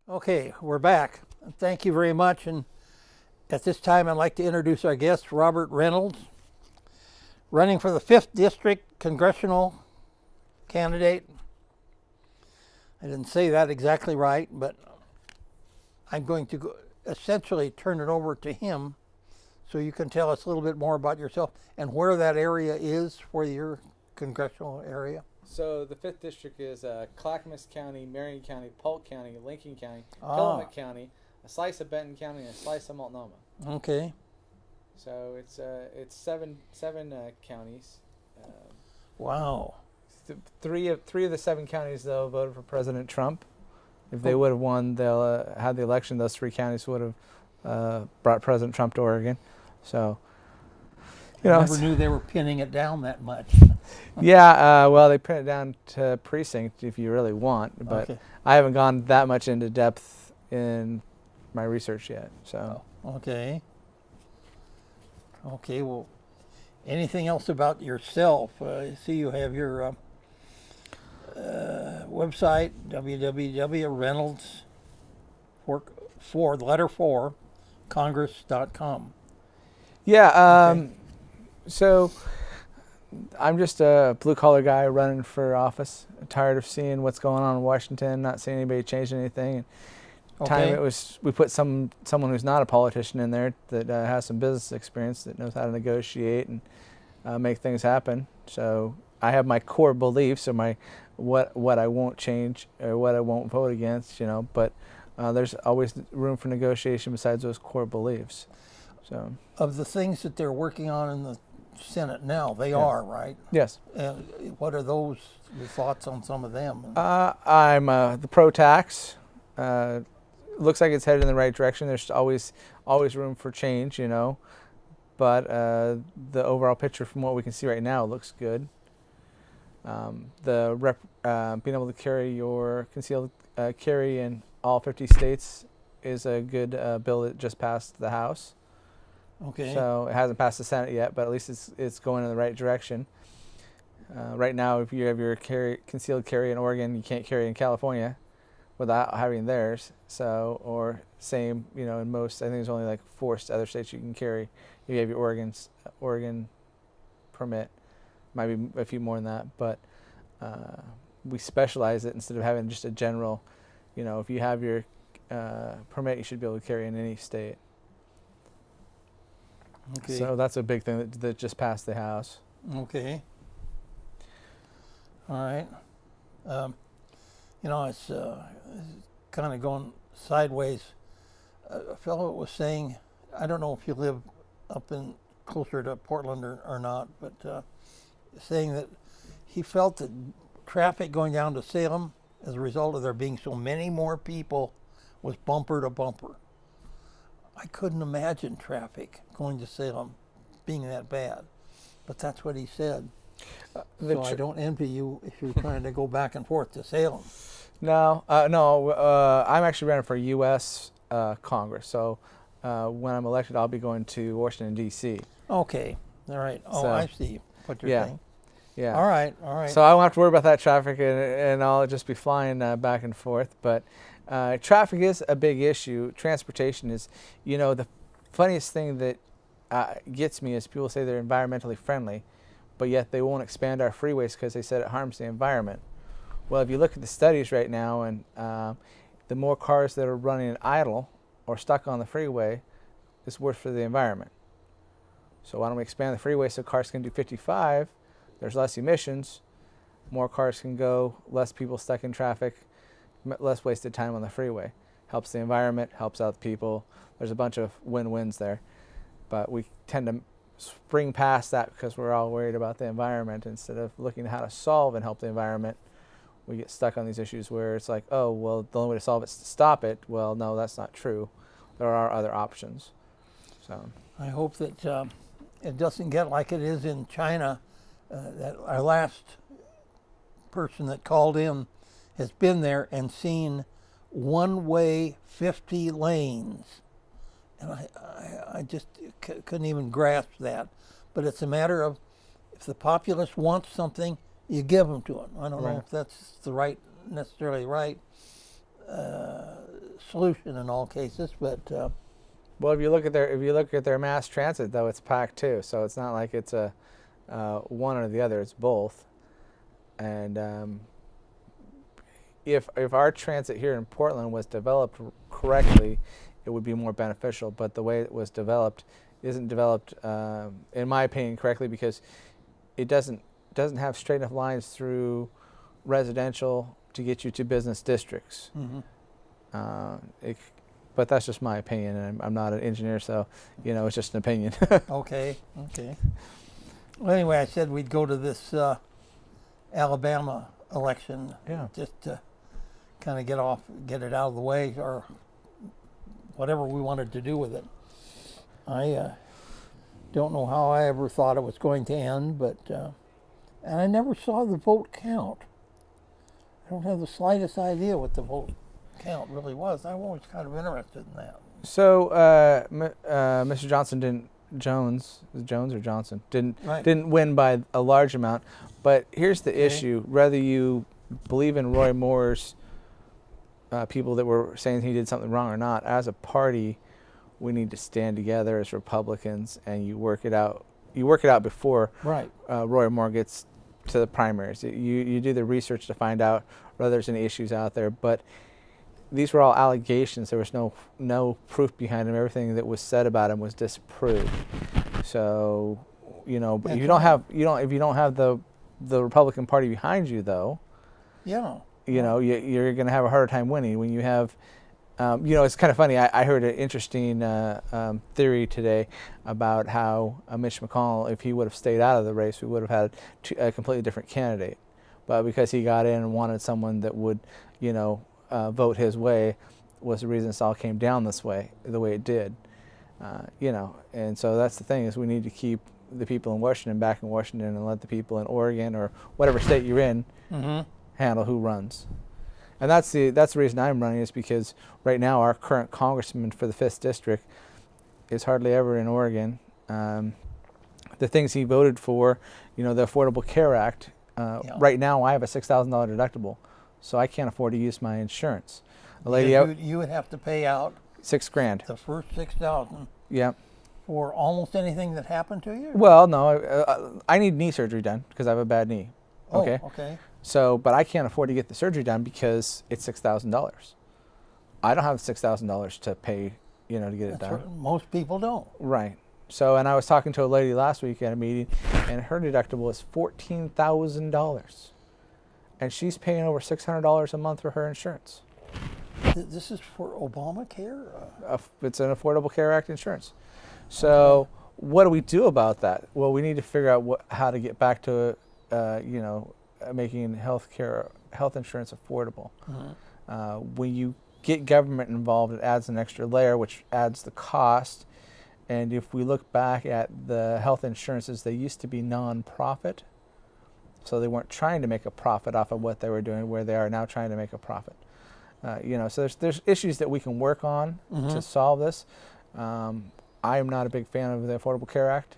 Okay, we're back. Thank you very much. And at this time, I'd like to introduce our guest, Robert Reynolds, running for the 5th District Congressional candidate. I didn't say that exactly right, but I'm going to essentially turn it over to him so you can tell us a little bit more about yourself and where that area is for your congressional area. So the 5th District is Clackamas County, Marion County, Polk County, Lincoln County, Tillamook County, a slice of Benton County, and a slice of Multnomah. Okay. So it's seven counties. Wow. Three of the 7 counties, though, voted for President Trump. If they would have won, they'll had the election. Those 3 counties would have brought President Trump to Oregon. So, I never knew they were pinning it down that much. Yeah, well, they pin it down to precinct if you really want, but Okay. I haven't gone that much into depth in my research yet. So, Okay. Okay, well, anything else about yourself? I see you have your website, www.reynolds, the letter 4, congress.com. yeah, Okay. so I'm just a blue-collar guy running for office. I'm tired of seeing what's going on in Washington, not seeing anybody change anything. Time it was we put someone who's not a politician in there that has some business experience, that knows how to negotiate and make things happen. So I have my core beliefs, or my what I won't change or what I won't vote against, but there's always room for negotiation besides those core beliefs. So Of the things that they're working on in the Senate now, they are, right? yes, What are your thoughts on some of them? I'm the pro tax. Looks like it's headed in the right direction. There's always room for change, but the overall picture from what we can see right now looks good. Being able to carry your concealed carry in all 50 states is a good bill that just passed the House. Okay. So it hasn't passed the Senate yet, but at least it's going in the right direction. Right now, if you have your concealed carry in Oregon, you can't carry in California without having theirs. So, or same, in most, I think there's only like 4 other states you can carry if you have your Oregon permit. Might be a few more than that, but we specialize it instead of having just a general, if you have your permit, you should be able to carry in any state. Okay. So that's a big thing that just passed the House. Okay. All right. It's kind of going sideways. A fellow was saying, I don't know if you live up in closer to Portland or not, but saying that he felt that traffic going down to Salem as a result of there being so many more people was bumper to bumper. I couldn't imagine traffic going to Salem being that bad, but that's what he said. So I don't envy you if you're trying to go back and forth to Salem. No. I'm actually running for U.S. Congress. So when I'm elected, I'll be going to Washington, D.C. Okay. All right. Oh, So, I see what you're saying. Yeah. All right. So I won't have to worry about that traffic, and I'll just be flying back and forth. But traffic is a big issue. Transportation is, the funniest thing that gets me is people say they're environmentally friendly, but yet they won't expand our freeways because they said it harms the environment. Well, if you look at the studies right now, and the more cars that are running idle or stuck on the freeway, it's worse for the environment. So why don't we expand the freeway so cars can do 55? There's less emissions, more cars can go, less people stuck in traffic, less wasted time on the freeway. Helps the environment, helps out the people. There's a bunch of win-wins there. But we tend to spring past that because we're all worried about the environment instead of looking at how to solve and help the environment. We get stuck on these issues where it's like, oh, well, the only way to solve it is to stop it. Well, no, that's not true. There are other options. So I hope that it doesn't get like it is in China. That our last person that called in has been there and seen one-way 50 lanes. And I just couldn't even grasp that. But it's a matter of if the populace wants something, you give them to them. I don't know if that's necessarily right solution in all cases, but Well, if you look at their mass transit, though, it's packed too. So it's not like it's a one or the other. It's both. And if our transit here in Portland was developed correctly, it would be more beneficial. But the way it was developed isn't developed, in my opinion, correctly, because it doesn't have straight enough lines through residential to get you to business districts. But that's just my opinion, and I'm not an engineer, so it's just an opinion. Okay. Well, anyway, I said we'd go to this Alabama election, just to kind of get it out of the way, or whatever we wanted to do with it. I don't know how I ever thought it was going to end, but and I never saw the vote count. I don't have the slightest idea what the vote count really was. I'm always kind of interested in that. So Mr. Jones didn't win by a large amount. But here's the issue: whether you believe in Roy Moore's people that were saying he did something wrong or not, as a party, we need to stand together as Republicans, and you work it out. You work it out before Roy Moore gets to the primaries. You do the research to find out whether there's any issues out there. But these were all allegations. There was no proof behind them. Everything that was said about him was disproved. So, but if you don't have the Republican Party behind you, though, you're going to have a harder time winning. When you have, it's kind of funny. I heard an interesting theory today about how Mitch McConnell, if he would have stayed out of the race, we would have had a completely different candidate. But because he got in and wanted someone that would, vote his way, was the reason this all came down this way, the way it did. And so that's the thing, is we need to keep the people in Washington back in Washington, and let the people in Oregon or whatever state you're in handle who runs. And that's the reason I'm running, is because right now our current congressman for the 5th district is hardly ever in Oregon. The things he voted for, the Affordable Care Act, right now I have a $6,000 deductible, so I can't afford to use my insurance. A lady you would have to pay out $6,000. the first $6,000. Yeah. For almost anything that happened to you? Well, no, I need knee surgery done because I have a bad knee. Okay. Oh, okay. So, but I can't afford to get the surgery done because it's $6,000. I don't have $6,000 to pay, to get it done. Right. Most people don't. Right. So, and I was talking to a lady last week at a meeting, and her deductible is $14,000, and she's paying over $600 a month for her insurance. This is for Obamacare? It's an Affordable Care Act insurance. So, what do we do about that? Well, we need to figure out how to get back to, making health insurance affordable. When you get government involved, it adds an extra layer, which adds the cost. And if we look back at the health insurances, they used to be non-profit, so they weren't trying to make a profit off of what they were doing, where they are now trying to make a profit. So there's issues that we can work on to solve this. I am not a big fan of the Affordable Care Act.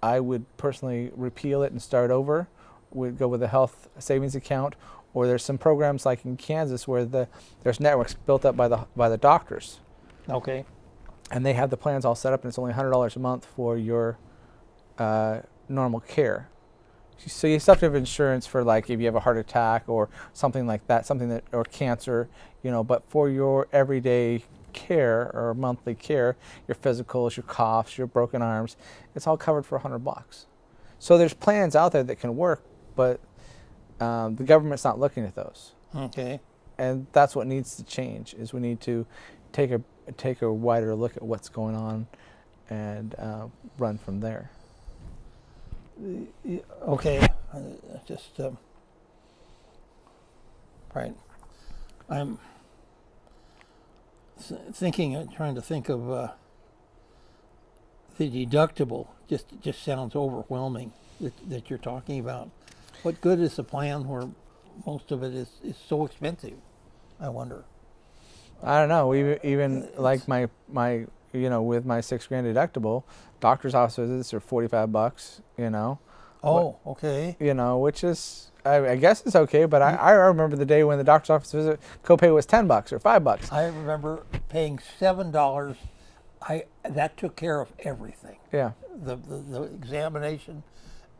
I would personally repeal it and start over. We'd go with a health savings account, or there's some programs like in Kansas where there's networks built up by the doctors. Okay. And they have the plans all set up, and it's only $100 a month for your normal care. So you still have to have insurance for, like, if you have a heart attack or something like that, or cancer, but for your everyday care or monthly care, your physicals, your coughs, your broken arms, it's all covered for $100. So there's plans out there that can work, but the government's not looking at those. Okay. And that's what needs to change, is we need to take a wider look at what's going on and run from there. Okay. Right. I'm trying to think of the deductible. Just sounds overwhelming that you're talking about. What good is a plan where most of it is so expensive? I wonder. I don't know. Even like my with my $6,000 deductible, doctor's office visits are $45. Oh, okay. Which is I guess it's okay, but I remember the day when the doctor's office visit copay was $10 or $5. I remember paying $7. That took care of everything. Yeah. The examination,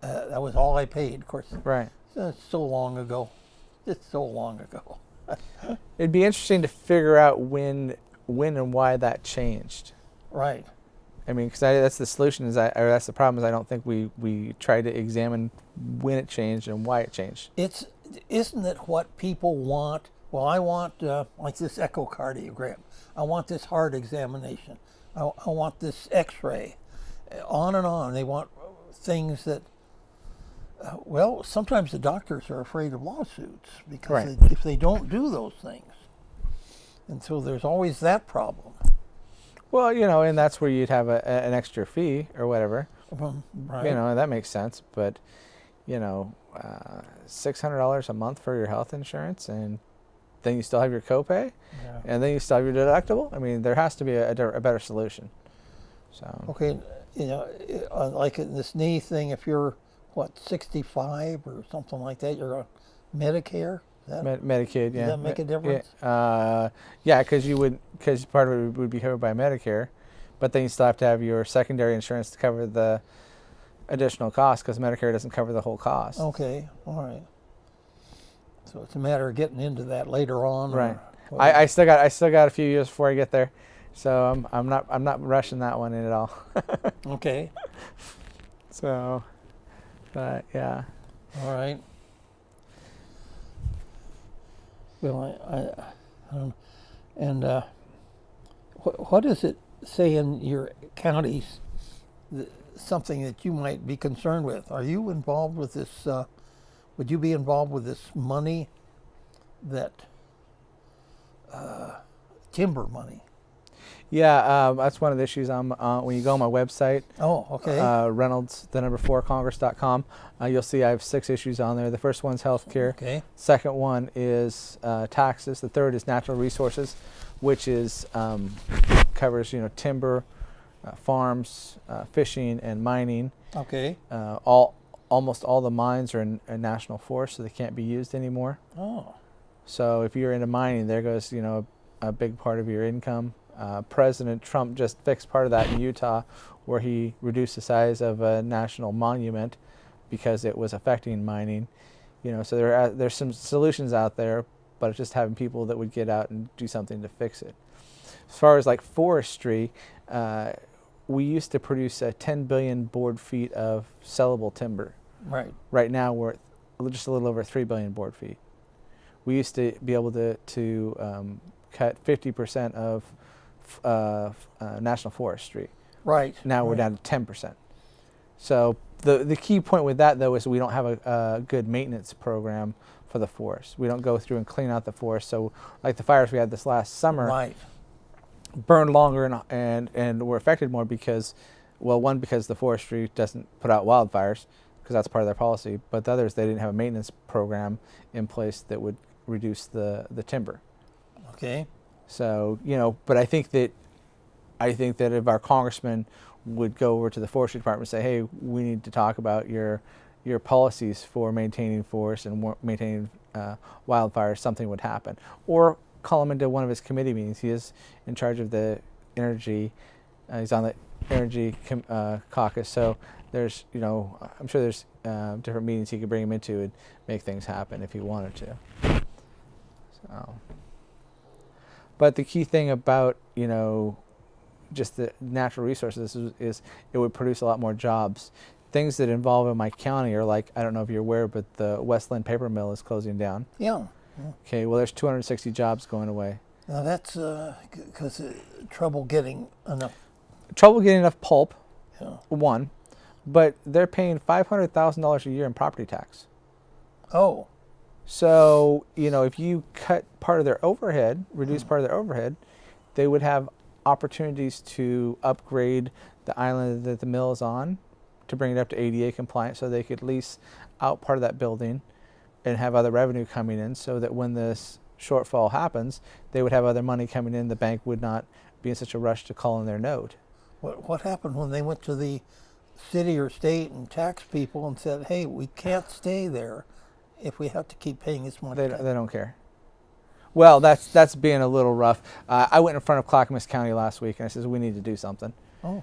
that was all I paid. Of course, Right. it's so long ago. It's so long ago. It'd be interesting to figure out when and why that changed. Right. I mean, because that's the solution. Or that's the problem. Is I don't think we try to examine when it changed and why it changed. Isn't it what people want? Well, I want like this echocardiogram. I want this heart examination. I want this X-ray. On and on. They want things that. Well, sometimes the doctors are afraid of lawsuits because if they don't do those things, and so there's always that problem. Well, and that's where you'd have an extra fee or whatever. Right. And that makes sense. But, $600 a month for your health insurance, and then you still have your copay, and then you still have your deductible. I mean, there has to be a better solution. So. Okay, like in this knee thing, if you're 65 or something like that, you're on Medicare. Medicaid, yeah. Does that make a difference? Yeah, because part of it would be covered by Medicare, but then you still have to have your secondary insurance to cover the additional cost because Medicare doesn't cover the whole cost. Okay, all right. So it's a matter of getting into that later on. Right. I still got a few years before I get there, so I'm not rushing that one in at all. Okay. So, but yeah. All right. Well, I don't know. And what does it say in your counties, something that you might be concerned with? Are you involved with this, would you be involved with this money that, timber money? Yeah, that's one of the issues. When you go on my website, Oh, okay. Reynolds, the number 4, Congress.com, you'll see I have 6 issues on there. The first one's healthcare. Okay. Second one is taxes. The third is natural resources, which is covers timber, farms, fishing, and mining. Okay. Almost all the mines are in a national forest, so they can't be used anymore. Oh. So if you're into mining, there goes a big part of your income. President Trump just fixed part of that in Utah, where he reduced the size of a national monument because it was affecting mining. So there's some solutions out there, but it's just having people that would get out and do something to fix it. As far as like forestry, we used to produce 10 billion board feet of sellable timber. Right. Right now we're at just a little over 3 billion board feet. We used to be able to cut 50% of national forestry. Right. Now we're down to 10%. So the key point with that, though, is we don't have a good maintenance program for the forest. We don't go through and clean out the forest. So like the fires we had this last summer, Right. burned longer and were affected more because the forestry doesn't put out wildfires because that's part of their policy. But the others, they didn't have a maintenance program in place that would reduce the timber. Okay. So, but I think that if our congressman would go over to the forestry department and say, hey, we need to talk about your policies for maintaining forests and maintaining wildfires, something would happen. Or call him into one of his committee meetings. He is in charge of the energy, he's on the energy caucus. So there's, I'm sure there's different meetings he could bring him into and make things happen if he wanted to. So. But the key thing about, just the natural resources is it would produce a lot more jobs. Things that involve in my county are like, I don't know if you're aware, but the Westland paper mill is closing down. Yeah. Okay, well, there's 260 jobs going away. Now that's because trouble getting enough. Trouble getting enough pulp, Yeah. one, but they're paying $500,000 a year in property tax. Oh. So, if you cut part of their overhead, reduce part of their overhead, they would have opportunities to upgrade the island that the mill is on to bring it up to ADA compliant so they could lease out part of that building and have other revenue coming in so that when this shortfall happens, they would have other money coming in. The bank would not be in such a rush to call in their note. What happened when they went to the city or state and tax people and said, hey, we can't stay there? if we have to keep paying this much? They don't care. Well, that's being a little rough. I went in front of Clackamas County last week and I said we need to do something. Oh.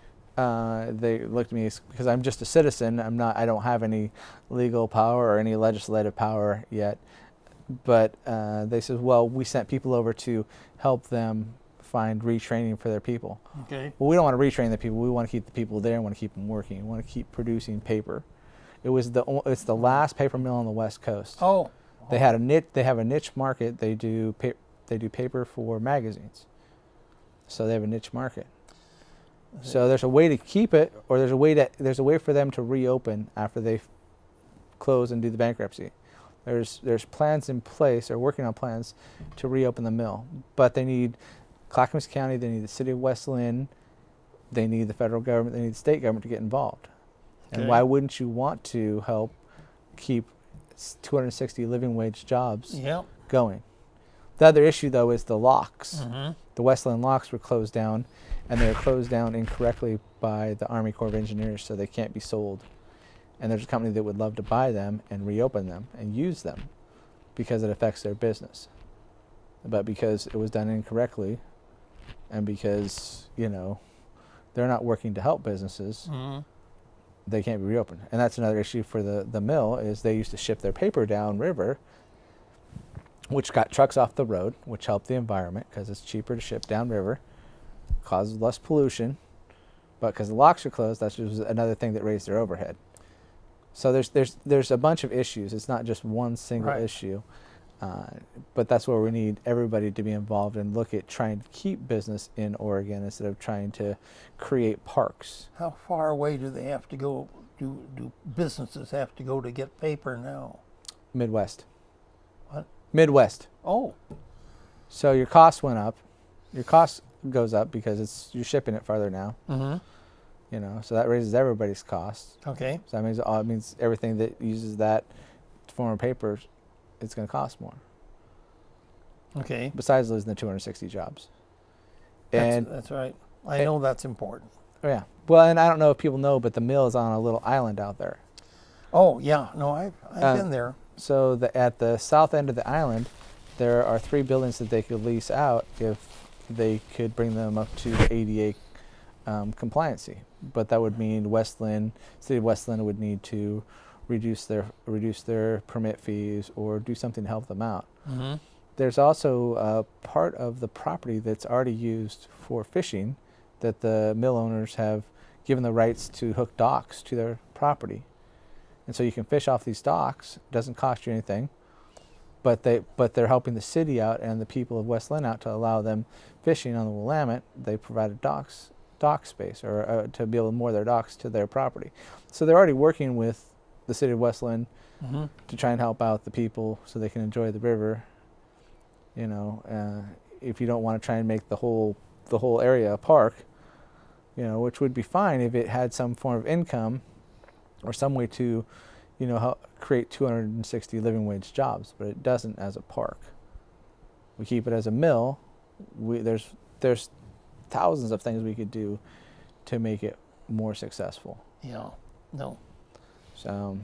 They looked at me because I'm just a citizen. I don't have any legal power or any legislative power yet. But they said, well, we sent people over to help them find retraining for their people. Okay. Well, we don't want to retrain the people. We want to keep the people there and want to keep them working. We want to keep producing paper. It's the last paper mill on the West Coast. Oh. They had a niche. They have a niche market. They do paper for magazines. So they have a niche market. So there's a way to keep it, or there's a way for them to reopen after they close and do the bankruptcy. There's plans in place, or working on plans to reopen the mill, but they need Clackamas County, they need the city of West Lynn, they need the federal government, they need the state government to get involved. Okay. And why wouldn't you want to help keep 260 living wage jobs going? The other issue, though, is the locks. Mm-hmm. The West Lynn locks were closed down, and they were closed down incorrectly by the Army Corps of Engineers, so they can't be sold. And there's a company that would love to buy them and reopen them and use them because it affects their business. But because it was done incorrectly, and because, they're not working to help businesses, Mm-hmm. they can't be reopened. And that's another issue for the mill, is they used to ship their paper down river, which got trucks off the road, which helped the environment because it's cheaper to ship down river, causes less pollution. But because the locks are closed, that's just another thing that raised their overhead. So there's a bunch of issues. It's not just one single issue. But that's where we need everybody to be involved and look at trying to keep business in Oregon instead of trying to create parks. How far away do they have to go? Do businesses have to go to get paper now? Midwest. What? Midwest. Oh. So your cost went up. Your cost goes up because you're shipping it farther now. Mm-hmm. So that raises everybody's costs. Okay. So that means everything that uses that form of paper, it's going to cost more. Okay. Besides losing the 260 jobs. That's right. I know that's important. Oh, yeah. Well, and I don't know if people know, but the mill is on a little island out there. Oh, yeah. No, I've been there. So at the south end of the island, there are 3 buildings that they could lease out if they could bring them up to the ADA compliancy. But that would mean city of West Lynn would need to reduce their permit fees or do something to help them out. Mm-hmm. There's also a part of the property that's already used for fishing that the mill owners have given the rights to hook docks to their property. And so you can fish off these docks. It doesn't cost you anything. But they're helping the city out and the people of West Lynn out to allow them fishing on the Willamette. They provided dock space or to be able to moor their docks to their property. So they're already working with the city of West Lynn to try and help out the people so they can enjoy the river. If you don't want to try and make the whole area a park, which would be fine if it had some form of income or some way to, help create 260 living wage jobs, but it doesn't as a park. We keep it as a mill. There's thousands of things we could do to make it more successful. Yeah. No. So.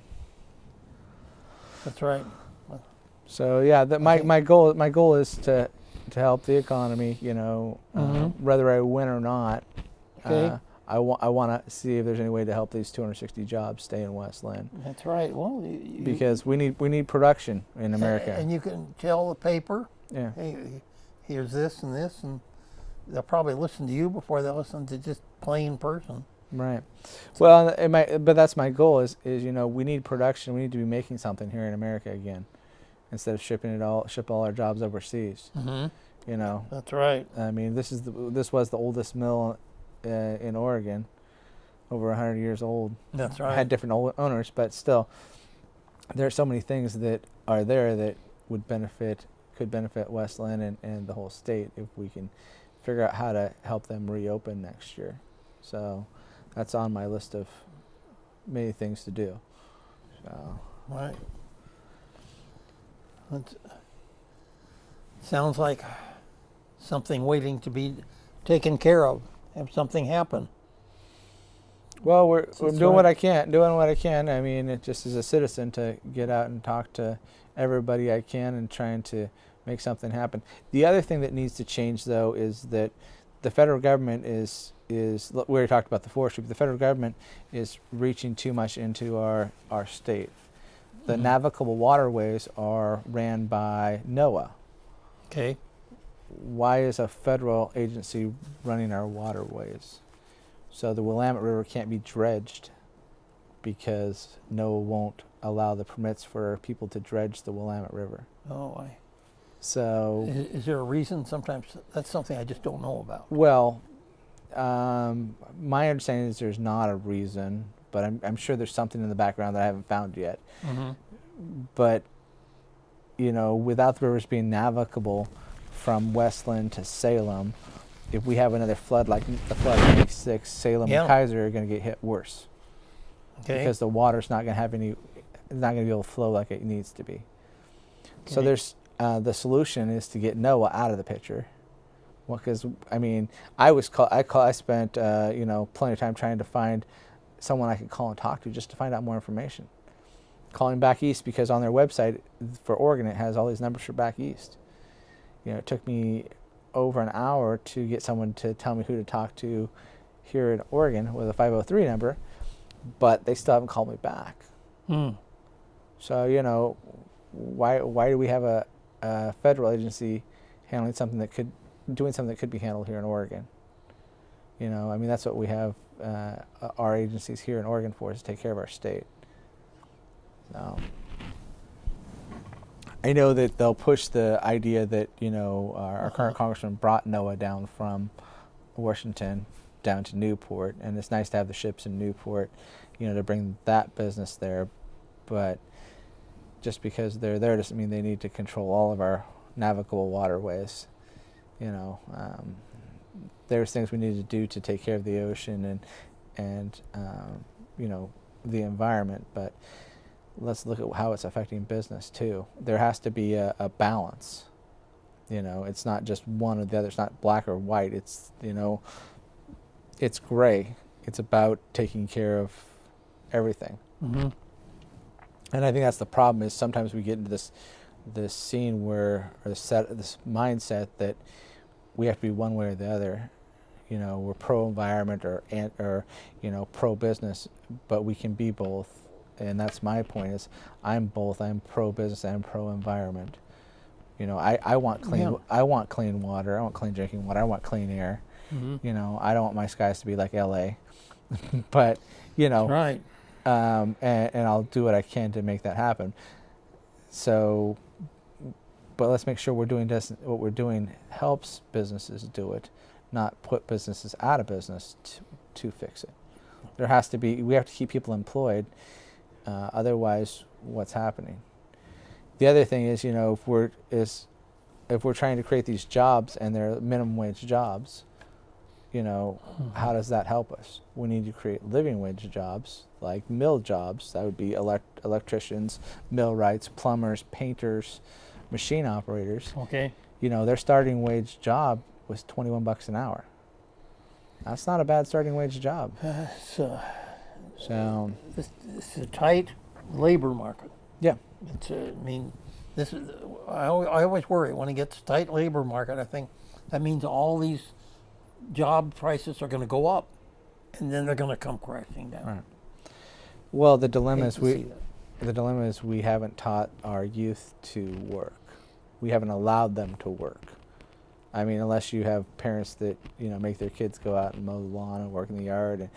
That's right. So yeah, my goal is to help the economy. Whether I win or not. Okay. I want to see if there's any way to help these 260 jobs stay in West Lynn. That's right. Well, because we need production in America. And you can tell the paper, yeah, hey, here's this, and they'll probably listen to you before they listen to just plain person. Right. Well, but that's my goal is we need production. We need to be making something here in America again, instead of ship all our jobs overseas. Mm-hmm. That's right. I mean, this was the oldest mill in Oregon, over 100 years old. That's right. Had different owners, but still, there are so many things that are there that could benefit West Lynn and the whole state if we can figure out how to help them reopen next year. So that's on my list of many things to do. So. Right. It sounds like something waiting to be taken care of. Have something happen. Well, we're doing what I can. I mean, it just as a citizen to get out and talk to everybody I can and trying to make something happen. The other thing that needs to change, though, is that the federal government is we already talked about the forestry, but the federal government is reaching too much into our state. The navigable waterways are ran by NOAA. Okay. Why is a federal agency running our waterways? So the Willamette River can't be dredged because NOAA won't allow the permits for people to dredge the Willamette River. Oh, So, is there a reason? Sometimes that's something I just don't know about. well, my understanding is there's not a reason, but I'm sure there's something in the background that I haven't found yet. Mm-hmm. But, without the rivers being navigable from Westland to Salem, if we have another flood like the flood of '96, Salem and Kaiser are going to get hit worse. Okay. Because the water's not going to have it's not going to be able to flow like it needs to be. Okay. So there's the solution is to get NOAA out of the picture. Well, because I spent plenty of time trying to find someone I could call and talk to just to find out more information. Calling back east because on their website for Oregon it has all these numbers for back east. It took me over an hour to get someone to tell me who to talk to here in Oregon with a 503 number, but they still haven't called me back. So why do we have a federal agency handling something that could be handled here in Oregon? That's what we have our agencies here in Oregon for, is to take care of our state. So I know that they'll push the idea that our current congressman brought NOAA down from Washington down to Newport, and it's nice to have the ships in Newport, to bring that business there. But just because they're there doesn't mean they need to control all of our navigable waterways. There's things we need to do to take care of the ocean and the environment, but let's look at how it's affecting business too. There has to be a balance. It's not just one or the other. It's not black or white. It's it's gray. It's about taking care of everything. Mm-hmm. And I think that's the problem, is sometimes we get into this scene where, or this mindset that we have to be one way or the other. We're pro-environment or pro-business, but we can be both. And that's my point, is I'm both. I'm pro-business and pro-environment. I want clean. I want clean water. I want clean drinking water. I want clean air. Mm-hmm. I don't want my skies to be like LA, but right. And I'll do what I can to make that happen. So, but let's make sure we're doing this. What we're doing helps businesses do it, not put businesses out of business to fix it. We have to keep people employed. Otherwise, what's happening? The other thing is, if we're trying to create these jobs and they're minimum wage jobs, how does that help us? We need to create living wage jobs, like mill jobs. That would be electricians, millwrights, plumbers, painters, machine operators. Okay. Their starting wage job was $21 an hour. That's not a bad starting wage job. So it's a tight labor market. Yeah. This is. I always worry when it gets tight labor market. I think that means all these job prices are going to go up, and then they're going to come crashing down. Right. Well, the dilemma is we haven't taught our youth to work. We haven't allowed them to work. Unless you have parents that make their kids go out and mow the lawn and work in the yard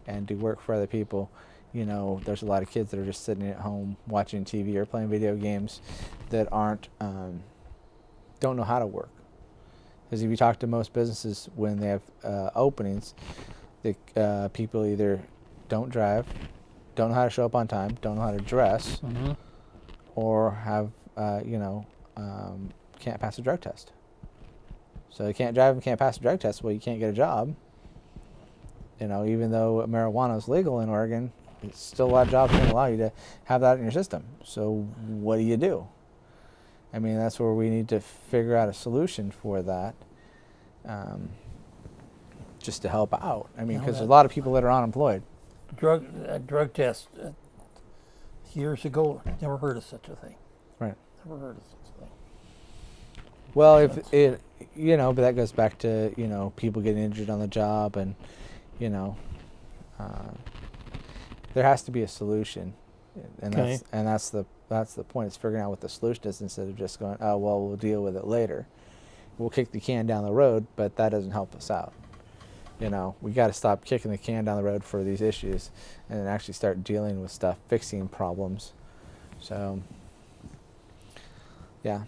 and do work for other people. There's a lot of kids that are just sitting at home watching TV or playing video games that don't know how to work. Because if you talk to most businesses when they have openings, the people either don't drive, don't know how to show up on time, don't know how to dress, mm-hmm. or have can't pass a drug test. So they can't drive and can't pass a drug test. Well, you can't get a job. Even though marijuana is legal in Oregon, it's still a lot of jobs don't allow you to have that in your system. So what do? That's where we need to figure out a solution for that, just to help out. Because there's a lot of people that are unemployed. Drug test years ago, never heard of such a thing. Right. Never heard of such a thing. Well, if it, but that goes back to, people getting injured on the job, and, uh, there has to be a solution, and Okay. that's the point. It's figuring out what the solution is instead of just going, oh well, we'll deal with it later. We'll kick the can down the road, but that doesn't help us out. We got to stop kicking the can down the road for these issues, and then actually start dealing with stuff, fixing problems. So, yeah,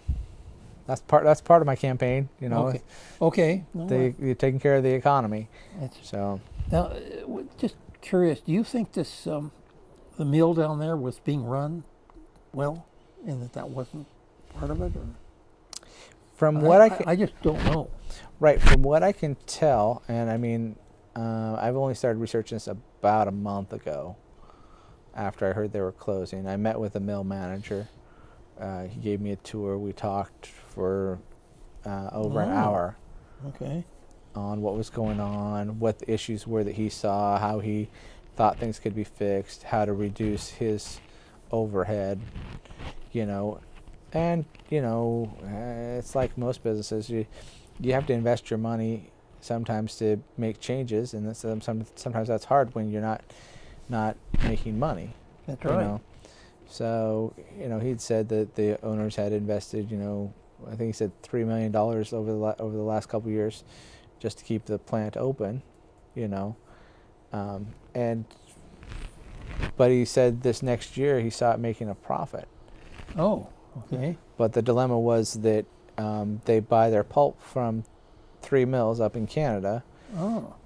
that's part of my campaign. Okay. Okay. No, You're taking care of the economy. that's- So, now, just curious. Do you think this the mill down there was being run well, and that wasn't part of it? Or? from what I just don't know. Right, from what I can tell, and I mean, I've only started researching this about a month ago after I heard they were closing. I met with the mill manager. He gave me a tour. We talked for over an hour Okay. on what was going on, what the issues were that he saw, how he thought things could be fixed, how to reduce his overhead, and it's like most businesses. You have to invest your money sometimes to make changes, and sometimes that's hard when you're not making money. That's right. So he'd said that the owners had invested, I think he said $3 million over the last couple of years, just to keep the plant open, but he said this next year he saw it making a profit. Oh, okay. But the dilemma was that they buy their pulp from 3 mills up in Canada,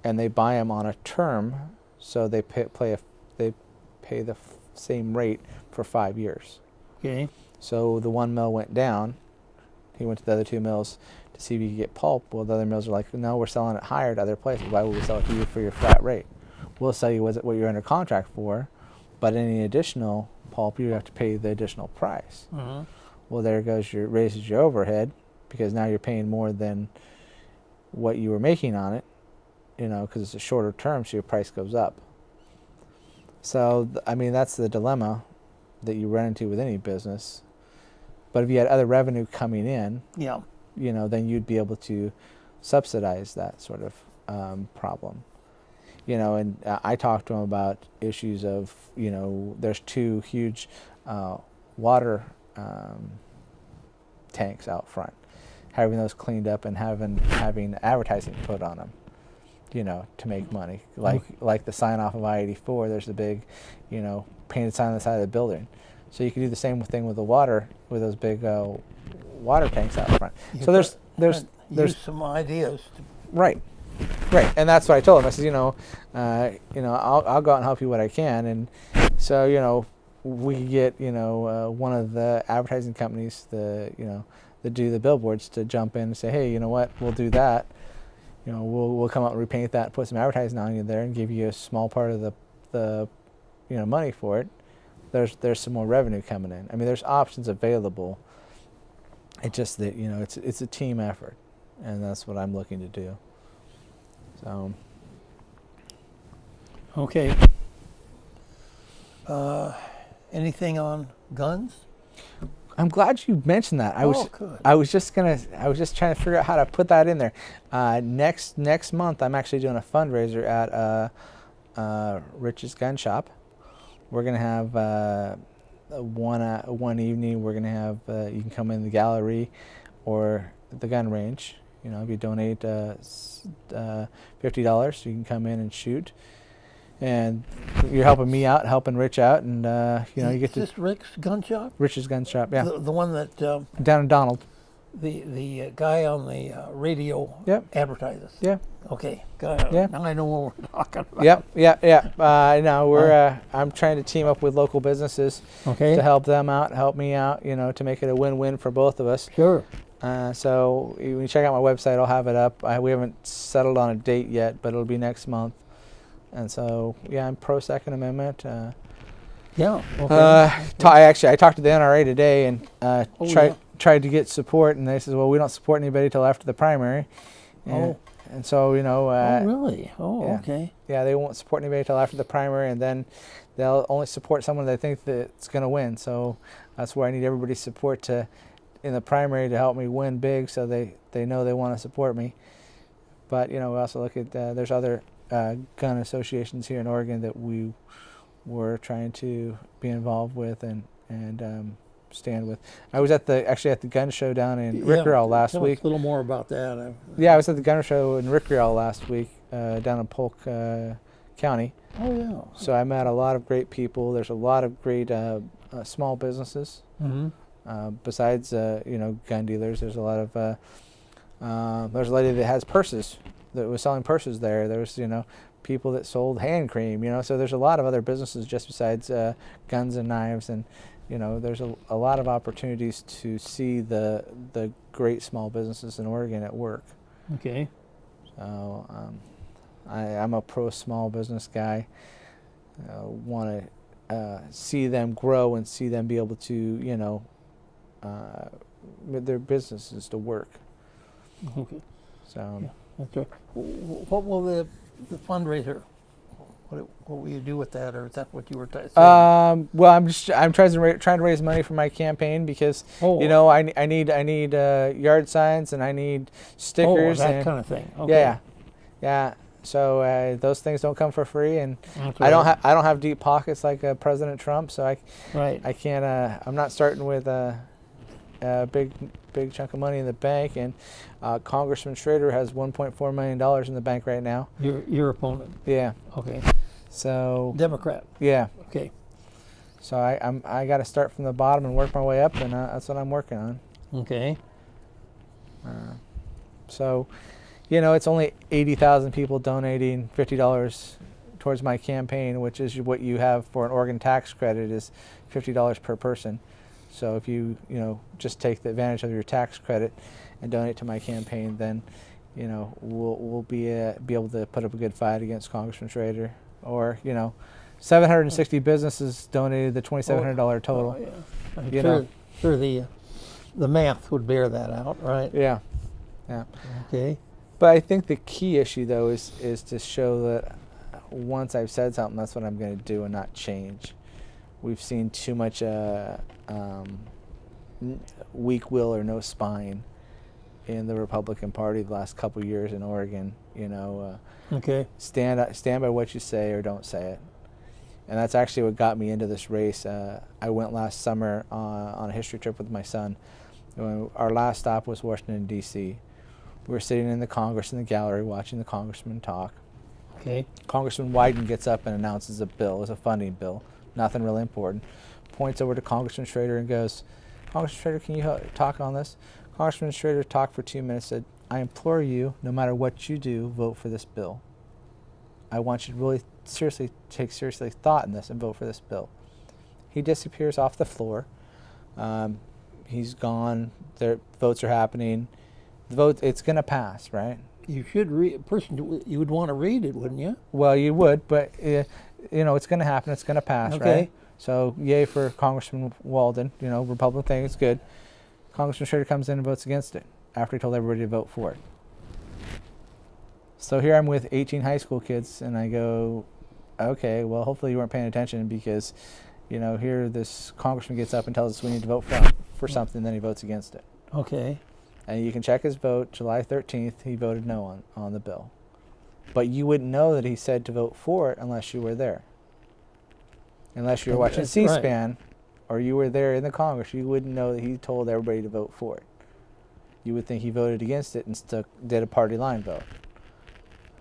and they buy them on a term, so they pay the same rate for 5 years. Okay. So the one mill went down. He went to the other 2 mills to see if he could get pulp. Well, the other mills are like, no, we're selling it higher to other places. Why would we sell it to you for your flat rate? We'll sell you what you're under contract for, but any additional pulp, you have to pay the additional price. Mm-hmm. Well, there goes raises your overhead, because now you're paying more than what you were making on it, because it's a shorter term, so your price goes up. So, that's the dilemma that you run into with any business. But if you had other revenue coming in, Yeah. then you'd be able to subsidize that sort of problem. And I talked to him about issues of, there's 2 huge water tanks out front, having those cleaned up and having advertising put on them, to make money. Like the sign off of I-84, there's the big, painted sign on the side of the building. So you can do the same thing with the water, with those big water tanks out front. So there's some ideas. Right, and that's what I told him. I said, I'll go out and help you what I can, and so we could get one of the advertising companies, that do the billboards, to jump in and say, hey, you know what, we'll do that. We'll come out and repaint that, put some advertising on you there, and give you a small part of the money for it. There's some more revenue coming in. There's options available. It's just that it's a team effort, and that's what I'm looking to do. So. Okay. Anything on guns? I'm glad you mentioned that. Good. I was just trying to figure out how to put that in there. Next month, I'm actually doing a fundraiser at Rich's Gun Shop. We're gonna have one evening. We're gonna have you can come in the gallery or the gun range. If you donate $50, you can come in and shoot. And you're helping me out, helping Rich out, and you get to. Is this Rick's gun shop? Rich's Gun Shop, yeah. The one that Down in Donald. the guy on the radio advertises. Yeah. Okay. Got it. Yeah. Now I know what we're talking about. Yep. No, we're. I'm trying to team up with local businesses Okay. to help them out, help me out. To make it a win-win for both of us. Sure. So when you check out my website, I'll have it up. We haven't settled on a date yet, but it'll be next month. And so, I'm pro Second Amendment. Yeah. Okay. I talked to the NRA today and tried to get support, and they said, well, we don't support anybody till after the primary. And so, really? Oh, yeah. Okay. Yeah, they won't support anybody till after the primary, and then they'll only support someone they think that's going to win. So That's where I need everybody's support to in the primary to help me win big, so they know they want to support me. But we also look at there's other gun associations here in Oregon that we were trying to be involved with and stand with. I was actually at the gun show down in Rickreall last tell week. Us a little more about that. Yeah, I was at the gun show in Rickreall last week down in Polk County. Oh yeah. So I met a lot of great people. There's a lot of great small businesses. Besides gun dealers, there's a lot of there's a lady that has purses that was selling purses there. There's people that sold hand cream. So there's a lot of other businesses just besides guns and knives, and there's a lot of opportunities to see the great small businesses in Oregon at work. Okay. So I'm a pro small business guy. Want to see them grow and see them be able to their businesses to work. Okay. So yeah, that's right. What will the fundraiser? What will you do with that, or is that what you were saying? Well, I'm trying to raise money for my campaign because I need yard signs and I need stickers that and kind of thing. Okay. Yeah. So those things don't come for free, and That's I right. don't have deep pockets like President Trump, so Right. I can't. I'm not starting with a big chunk of money in the bank, and Congressman Schrader has $1.4 million in the bank right now. Your opponent. Yeah. Okay. So Democrat. yeah. Okay. So I got to start from the bottom and work my way up, and that's what I'm working on. Okay. So, it's only 80,000 people donating $50 towards my campaign, which is what you have for an Oregon tax credit is $50 per person. So if you just take the advantage of your tax credit and donate to my campaign, then we'll be able to put up a good fight against Congressman Schrader. Or 760 businesses donated the $2,700 total. Oh, yeah. Sure the math would bear that out, right? Yeah. Okay. But I think the key issue though is to show that once I've said something, that's what I'm going to do and not change. We've seen too much weak will or no spine in the Republican Party the last couple of years in Oregon. Okay. Stand by what you say or don't say it. And that's actually what got me into this race. I went last summer on a history trip with my son. Our last stop was Washington, D.C. We were sitting in the Congress in the gallery watching the congressman talk. Okay. Congressman Wyden gets up and announces a bill. It's a funding bill. Nothing really important. Points over to Congressman Schrader and goes, "Congressman Schrader, can you talk on this?" Congressman Schrader talked for 2 minutes, said, "I implore you, no matter what you do, vote for this bill. I want you to really take seriously thought in this and vote for this bill." He disappears off the floor. He's gone. Their votes are happening. It's going to pass, right? You should read. You would want to read it, wouldn't you? Well, you would, but it's going to happen. It's going to pass, Okay. right? So, yay for Congressman Walden. Republican thing. It's good. Congressman Schrader comes in and votes against it after he told everybody to vote for it. So here I'm with 18 high school kids, and I go, okay, well, hopefully you weren't paying attention because, here this congressman gets up and tells us we need to vote for something, then he votes against it. Okay. And you can check his vote. July 13th, he voted no on the bill. But you wouldn't know that he said to vote for it unless you were there. Unless you were watching C-SPAN, right, or you were there in the Congress, you wouldn't know that he told everybody to vote for it. You would think he voted against it and did a party line vote.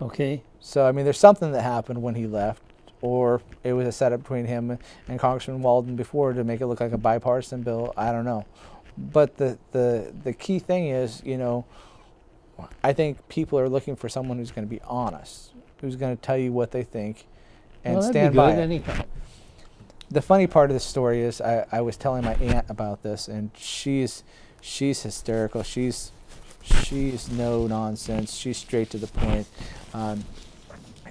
Okay. So, there's something that happened when he left, or it was a setup between him and Congressman Walden before to make it look like a bipartisan bill. I don't know. But the key thing is, I think people are looking for someone who's going to be honest, who's going to tell you what they think and stand by it. Anytime. The funny part of the story is I was telling my aunt about this, and she's hysterical. She's no nonsense. She's straight to the point.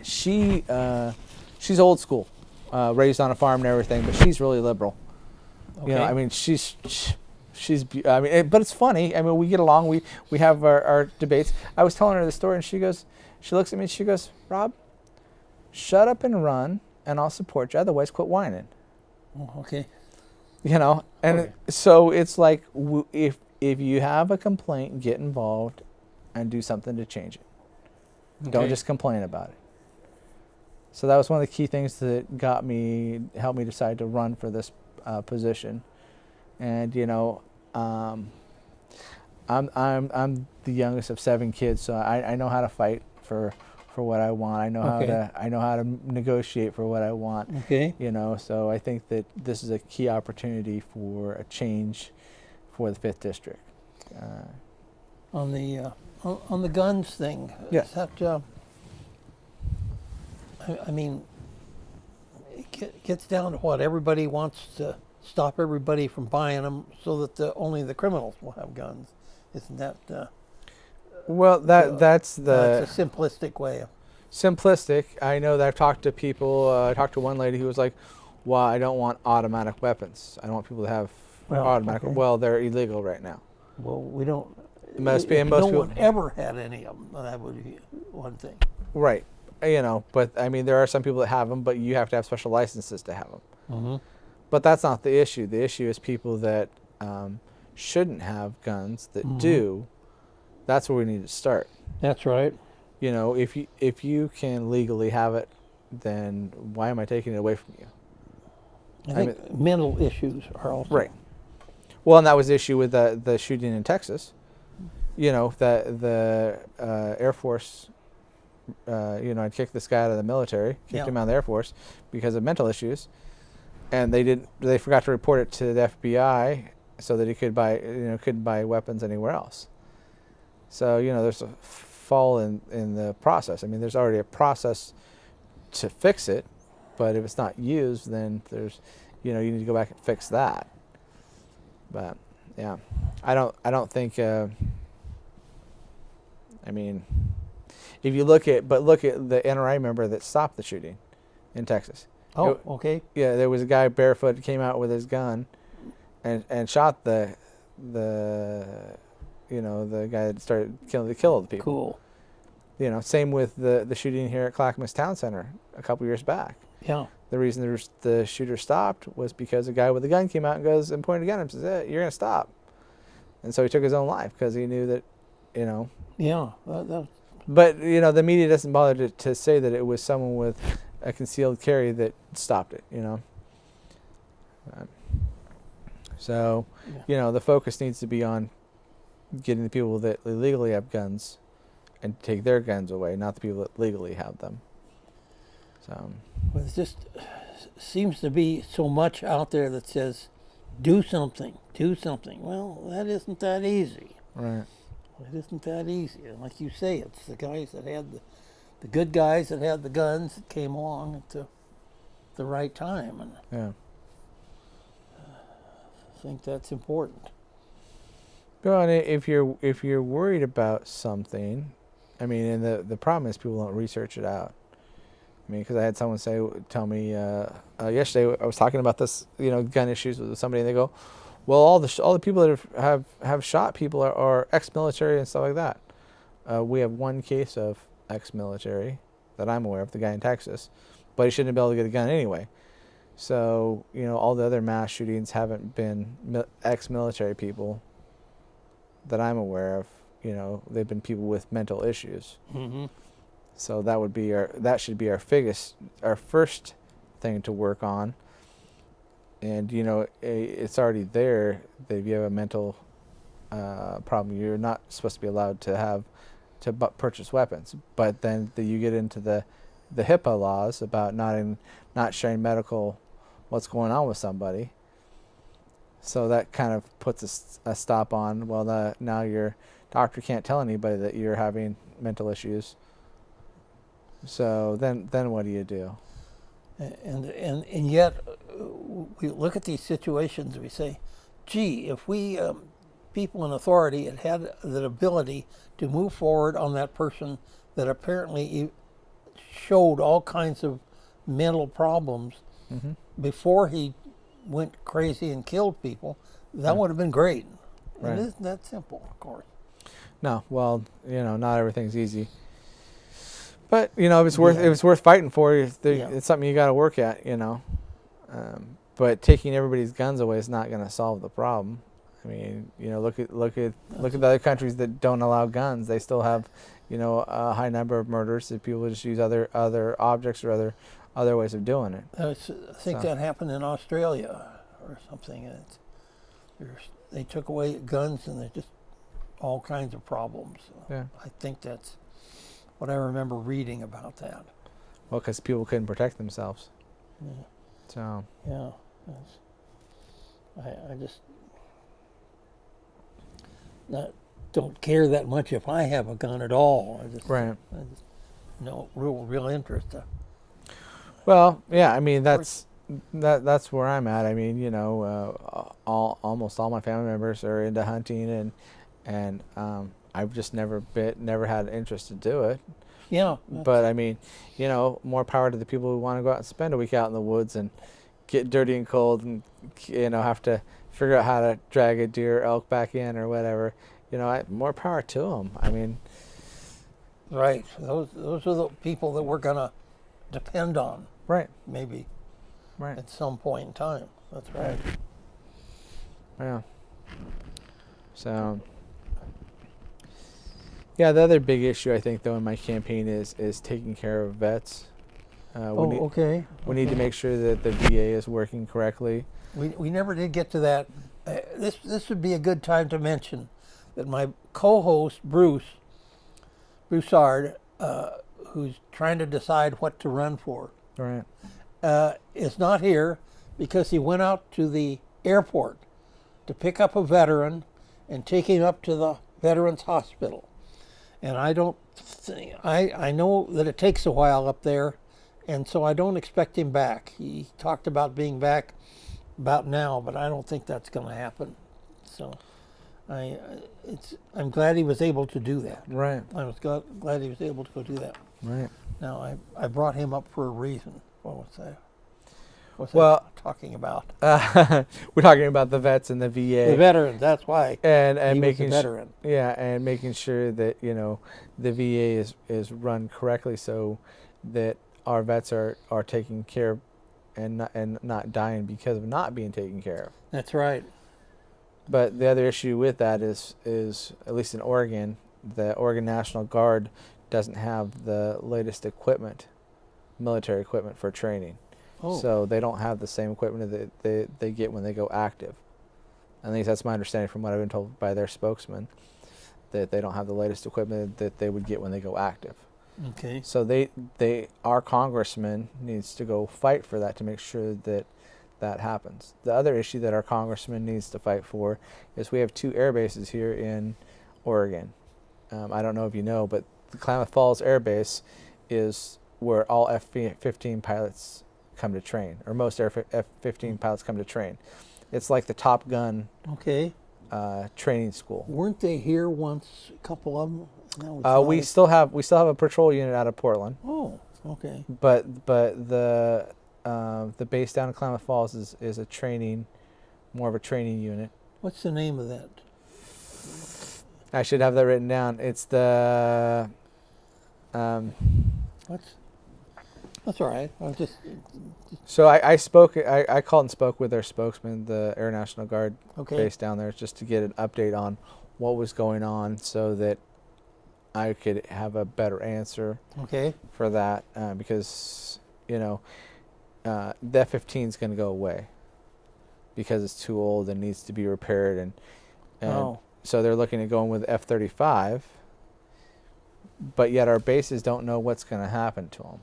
She's old school, raised on a farm and everything, but she's really liberal. Okay. But it's funny. We get along. We have our debates. I was telling her the story, and she looks at me and she goes, "Rob, shut up and run, and I'll support you. Otherwise, quit whining." Oh, okay. You know, and Okay. so it's like if you have a complaint, get involved and do something to change it. Don't Okay. just complain about it. So that was one of the key things that helped me decide to run for this position. And I'm the youngest of 7 kids, so I know how to fight for what I want. Okay. I know how to negotiate for what I want. Okay. So I think that this is a key opportunity for a change for the 5th district. On the guns thing. Yeah. Is that, I mean, it gets down to what everybody wants to stop everybody from buying them, so that only the criminals will have guns. Isn't that? Well, that's the It's a simplistic way of. simplistic. I know that I've talked to people. I talked to one lady who was like, "Well, I don't want automatic weapons. I don't want people to have automatic." Okay. Well, they're illegal right now. Well, we don't. Most If most no people, one ever had any of them, that would be one thing. right? But I mean, there are some people that have them, but you have to have special licenses to have them. Mm-hmm. But that's not the issue. The issue is people that shouldn't have guns that do. That's where we need to start. That's right. If you can legally have it, then why am I taking it away from you? I think mental issues are also Right. Well, and that was the issue with the shooting in Texas. That the Air Force, I'd kicked this guy out of the military, kicked him out of the Air Force because of mental issues, and they forgot to report it to the FBI so that he couldn't buy weapons anywhere else. So there's a fall in the process. I mean, there's already a process to fix it, but if it's not used, then there's you need to go back and fix that. But yeah, I don't think. I mean, if you look at the NRA member that stopped the shooting in Texas. Oh, okay. Yeah, there was a guy barefoot came out with his gun, and shot the guy that started killing the people. Cool. Same with the shooting here at Clackamas Town Center a couple years back. Yeah. The reason the shooter stopped was because a guy with a gun came out and pointed a gun at him and says, "Hey, you're going to stop." And so he took his own life because he knew that, Yeah. But, the media doesn't bother to say that it was someone with a concealed carry that stopped it, So, the focus needs to be on getting the people that illegally have guns and take their guns away, not the people that legally have them. So, Well, it just seems to be so much out there that says, do something. Well, that isn't that easy. right. It isn't that easy. And like you say, it's the guys that had the good guys that had the guns that came along at the right time. And Yeah. I think that's important. Well, and if you're worried about something, I mean, and the problem is people don't research it out. I mean, because I had someone tell me yesterday, I was talking about this, gun issues with somebody, and they go, "Well, all the people that have shot people are ex-military and stuff like that." We have one case of ex-military that I'm aware of, the guy in Texas, but he shouldn't be able to get a gun anyway. So all the other mass shootings haven't been ex-military people that I'm aware of. They've been people with mental issues. Mm-hmm. So that should be our first thing to work on. And it's already there that if you have a mental problem, you're not supposed to be allowed to purchase weapons. But then you get into the HIPAA laws about not sharing medical what's going on with somebody. So that kind of puts a stop on. Well, now your doctor can't tell anybody that you're having mental issues. So then what do you do? And yet we look at these situations and we say, gee, if we people in authority had the ability to move forward on that person that apparently showed all kinds of mental problems before he went crazy and killed people, that would have been great. Right. It isn't that simple, of course. No, well, not everything's easy. But if it's worth fighting for, it's something you got to work at. but taking everybody's guns away is not going to solve the problem. I mean, look at the other countries that don't allow guns. They still have, a high number of murders that people just use other objects or other ways of doing it. I think that happened in Australia or something. They took away guns, and there's just all kinds of problems. Yeah. I think that's what I remember reading about that. Well, because people couldn't protect themselves. Yeah. So. Yeah. I just don't care that much if I have a gun at all. I just no real interest. Well, yeah. I mean, that's where I'm at. I mean, almost all my family members are into hunting, and I've just never had an interest to do it. Yeah. But I mean, more power to the people who want to go out and spend a week out in the woods and get dirty and cold, and have to figure out how to drag a deer or elk back in or whatever. More power to them. I mean, right. Those are the people that we're gonna depend on. Right. Maybe. Right. At some point in time. That's right. Yeah. So. Yeah, the other big issue I think though in my campaign is taking care of vets. Okay. We need to make sure that the VA is working correctly. We never did get to that. This would be a good time to mention that my co-host Broussard, who's trying to decide what to run for, Right. Is not here because he went out to the airport to pick up a veteran and take him up to the Veterans Hospital. And I know that it takes a while up there, and so I don't expect him back. He talked about being back about now, but I don't think that's going to happen. So I'm glad he was able to do that. Right. I was glad he was able to go do that. Right. Now, I brought him up for a reason. What was that? What's Well, that talking about? We're talking about the vets and the VA. The veterans, that's why. And he making was a veteran. And making sure that, the VA is run correctly so that our vets are taken care of and not dying because of not being taken care of. That's right. But the other issue with that is at least in Oregon, the Oregon National Guard doesn't have the latest equipment, military equipment for training. Oh. So they don't have the same equipment that they get when they go active. At least that's my understanding from what I've been told by their spokesman, that they don't have the latest equipment that they would get when they go active. Okay. So our congressman needs to go fight for that to make sure that happens. The other issue that our congressman needs to fight for is we have 2 air bases here in Oregon. I don't know if you know, but the Klamath Falls Air Base is where all F-15 pilots come to train, or most F-15 pilots come to train. It's like the Top Gun training school. Weren't they here once, a couple of them? We still have a patrol unit out of Portland. Oh, okay. But the base down in Klamath Falls is more of a training unit. What's the name of that? I should have that written down. It's the. That's all right. So I called and spoke with their spokesman, the Air National Guard base down there, just to get an update on what was going on, so that I could have a better answer. Okay. For that, because the F-15 is going to go away because it's too old and needs to be repaired, and so they're looking at going with F-35, but yet our bases don't know what's going to happen to them.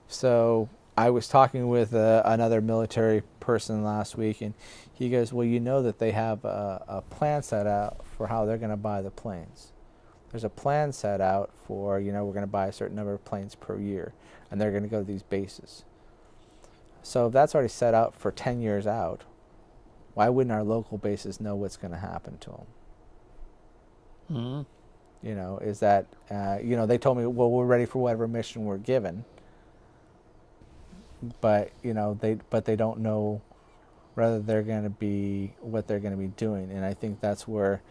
So I was talking with another military person last week, and he goes, well, that they have a plan set out for how they're going to buy the planes. There's a plan set out for, we're going to buy a certain number of planes per year, and they're going to go to these bases. So if that's already set out for 10 years out, why wouldn't our local bases know what's going to happen to them? Mm-hmm. Is that, they told me, well, we're ready for whatever mission we're given. But, they don't know whether they're going to be, what they're going to be doing. And I think that's where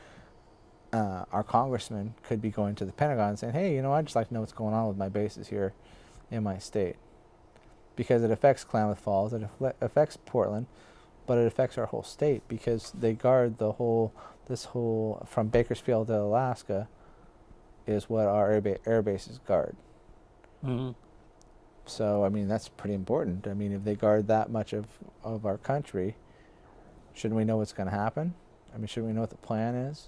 our congressman could be going to the Pentagon and saying, hey, I'd just like to know what's going on with my bases here in my state. because it affects Klamath Falls, it affects Portland, but it affects our whole state because they guard this whole from Bakersfield to Alaska is what our air bases guard. Mm-hmm. So, I mean, that's pretty important. I mean, if they guard that much of our country, shouldn't we know what's going to happen? I mean, shouldn't we know what the plan is?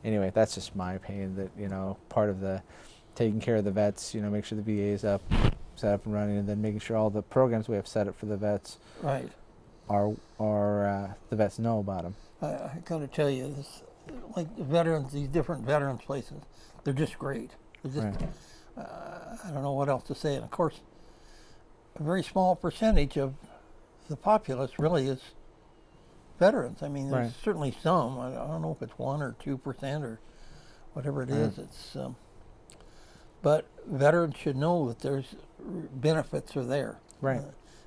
Anyway, that's just my opinion that, you know, part of the taking care of the vets, you know, make sure the VA is set up and running, and then making sure all the programs we have set up for the vets Right. are the vets know about them. I got to tell you, this, like the veterans, these different veterans places, they're just great. They're just, Right. I don't know what else to say. And of course, a very small percentage of the populace really is veterans. I mean, there's Right. certainly some. I don't know if it's 1 or 2% or whatever it is. It's, but veterans should know that there's benefits are there. Right.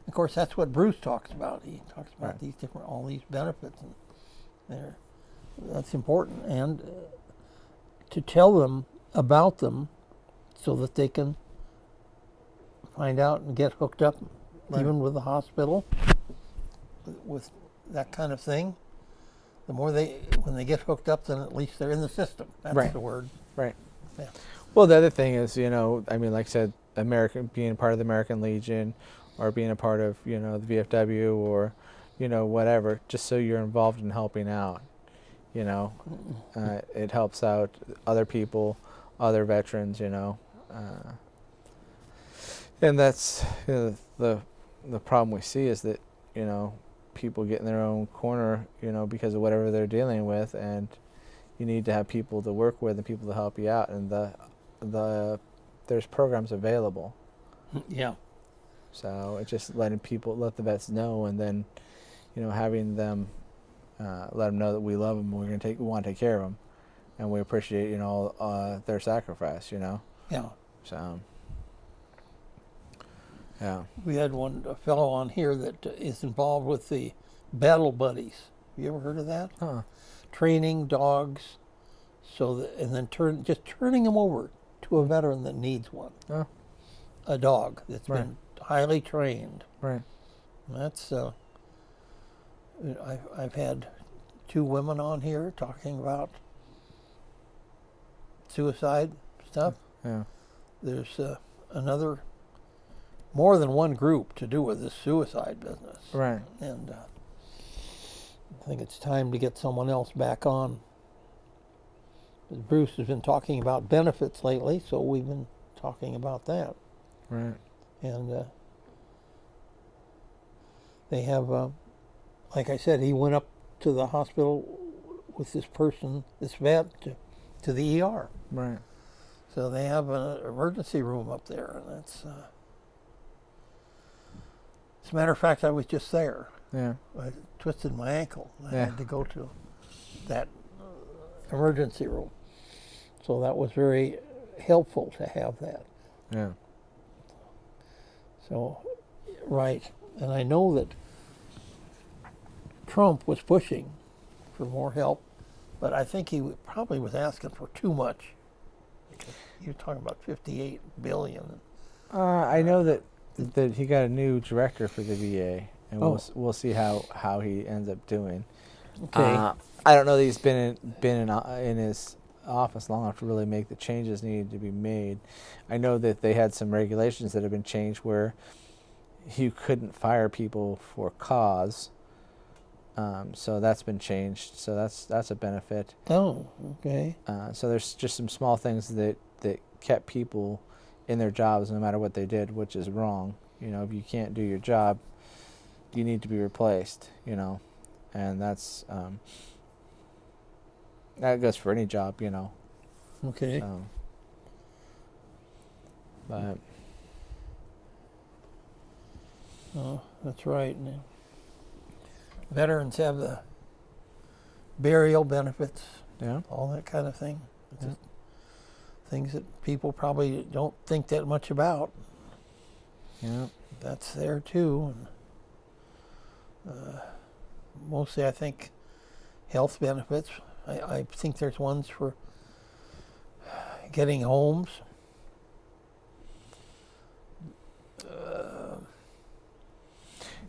Of course, that's what Bruce talks about. He talks about Right. these different, all these benefits, and that's important. And to tell them about them, so that they can find out and get hooked up, Right. even with the hospital, with that kind of thing. The more when they get hooked up, then at least they're in the system. That's Right. the word. Right. Yeah. Well, the other thing is, you know, I mean, like I said, being a part of the American Legion, or being a part of, you know, the VFW, or, you know, whatever, just so you're involved in helping out. You know, it helps out other people, other veterans, you know. And that's, you know, the problem we see is that, you know, people get in their own corner, you know, because of whatever they're dealing with, and you need to have people to work with and people to help you out, and there's programs available. Yeah. So it's just let the vets know, and then, you know, having them let them know that we love them, and we want to take care of them, and we appreciate, you know, their sacrifice, you know. Yeah. So yeah. We had a fellow on here that is involved with the Battle Buddies. Have you ever heard of that? Huh. Training dogs, and then turning them over to a veteran that needs one. Oh. A dog that's Right. been highly trained. Right. That's I've had 2 women on here talking about suicide stuff. Yeah. There's more than one group to do with this suicide business. Right. And I think it's time to get someone else back on. Bruce has been talking about benefits lately, so we've been talking about that. Right. And they have, like I said, he went up to the hospital with this vet, to the ER. Right. So they have an emergency room up there, and that's. As a matter of fact, I was just there. Yeah. I twisted my ankle. I Yeah. had to go to that emergency room. So that was very helpful to have that. Yeah. So, right. And I know that Trump was pushing for more help, but I think he probably was asking for too much. You're talking about $58 billion. I know that he got a new director for the VA, and we'll see how he ends up doing. Okay. I don't know that he's been in his office long enough to really make the changes needed to be made. I know that they had some regulations that have been changed where you couldn't fire people for cause. So that's been changed. So that's a benefit. Oh, okay. So there's just some small things that kept people in their jobs no matter what they did, which is wrong. You know, if you can't do your job, you need to be replaced, you know. And that's that goes for any job, you know. Okay. But Oh, that's right. Now, veterans have the burial benefits, yeah. all that kind of thing. It's Yeah. just things that people probably don't think that much about. Yeah. That's there too. And, mostly, I think, health benefits. I think there's ones for getting homes.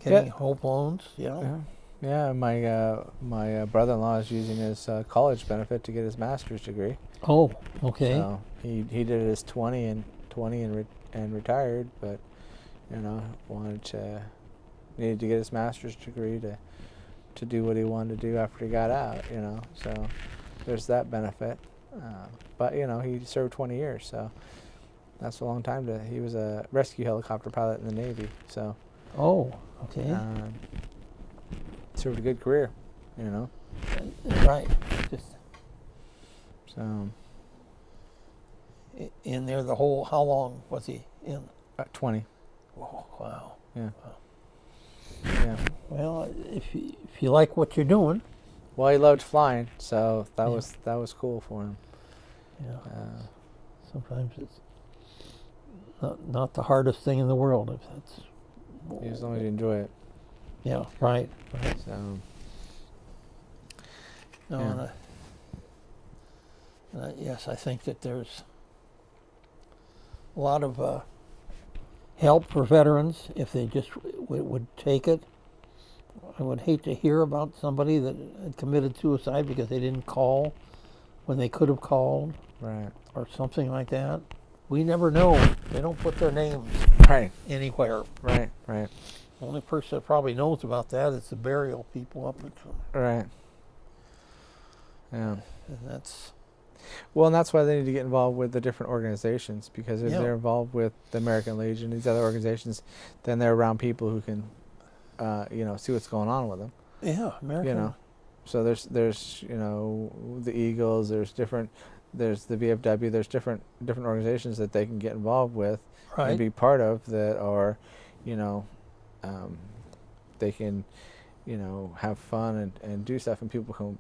getting hope loans. Yeah. Yeah, my brother-in-law is using his college benefit to get his master's degree. Oh, okay. So he did it as 20 and retired, but needed to get his master's degree to do what he wanted to do after he got out. So there's that benefit. But he served 20 years, so that's a long time he was a rescue helicopter pilot in the Navy, so. Oh, okay. Served a good career, Right. So. In there the whole, how long was he in? 20. Oh, wow. Yeah. Wow. Yeah. Well, if you like what you're doing. Well, he loved flying, so that was cool for him. Yeah. Sometimes it's not the hardest thing in the world, if that's. As long as you enjoy it. Yeah. Right. So. No. Yeah. Yes, I think that there's a lot of help for veterans if they just would take it. I would hate to hear about somebody that had committed suicide because they didn't call when they could have called. Right. Or something like that. We never know. They don't put their names anywhere. Right. The only person that probably knows about that is the burial people up at. Right. Yeah. And that's. Well, and that's why they need to get involved with the different organizations, because if they're involved with the American Legion, these other organizations, then they're around people who can, see what's going on with them. Yeah, American. So there's the Eagles, there's the VFW, there's different organizations that they can get involved with and be part of that are, they can, have fun and do stuff, and people can,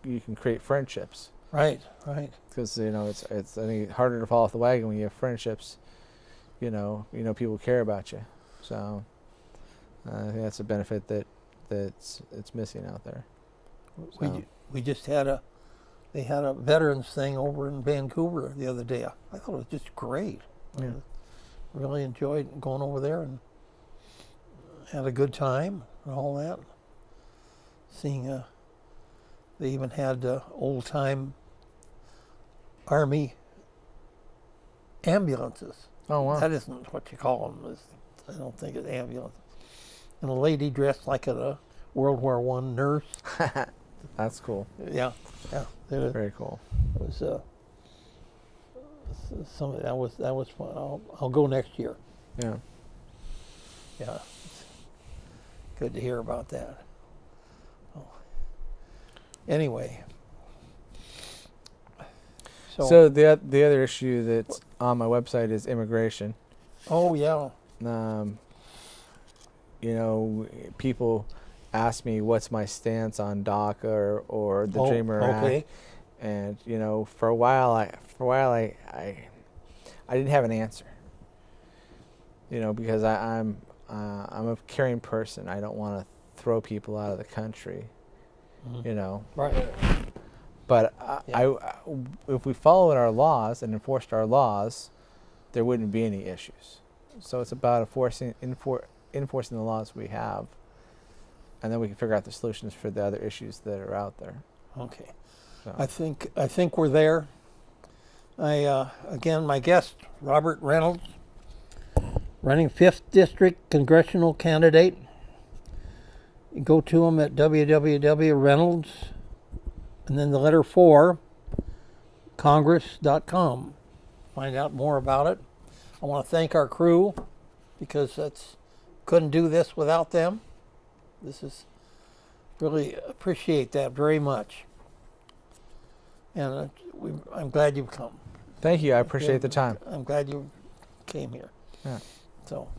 you can create friendships. Right. Because it's I think harder to fall off the wagon when you have friendships. People care about you. So I think that's a benefit that's missing out there. So. We just had they had a veterans thing over in Vancouver the other day. I thought it was just great. Yeah. I really enjoyed going over there and had a good time and all that. Seeing they even had old-time Army ambulances. Oh, wow. That isn't what you call them. I don't think it's ambulance. And a lady dressed like a World War I nurse. That's cool. Yeah. Very cool. It was something that was fun. I'll go next year. Yeah. Yeah. It's good to hear about that. Anyway. So the other issue that's on my website is immigration. Oh yeah. People ask me what's my stance on DACA or the Dreamer Act, and for a while I didn't have an answer. Because I'm a caring person. I don't want to throw people out of the country. Right. But if we followed our laws and enforced our laws, there wouldn't be any issues. So it's about enforcing the laws we have, and then we can figure out the solutions for the other issues that are out there. Okay. So. I think we're there. Again, my guest, Robert Reynolds, running 5th District congressional candidate. You go to him at www.reynolds, and then the letter 4, congress.com. Find out more about it. I want to thank our crew, because couldn't do this without them. This is really appreciate that very much. And I'm glad you've come. Thank you. I appreciate the time. I'm glad you came here. Yeah. So.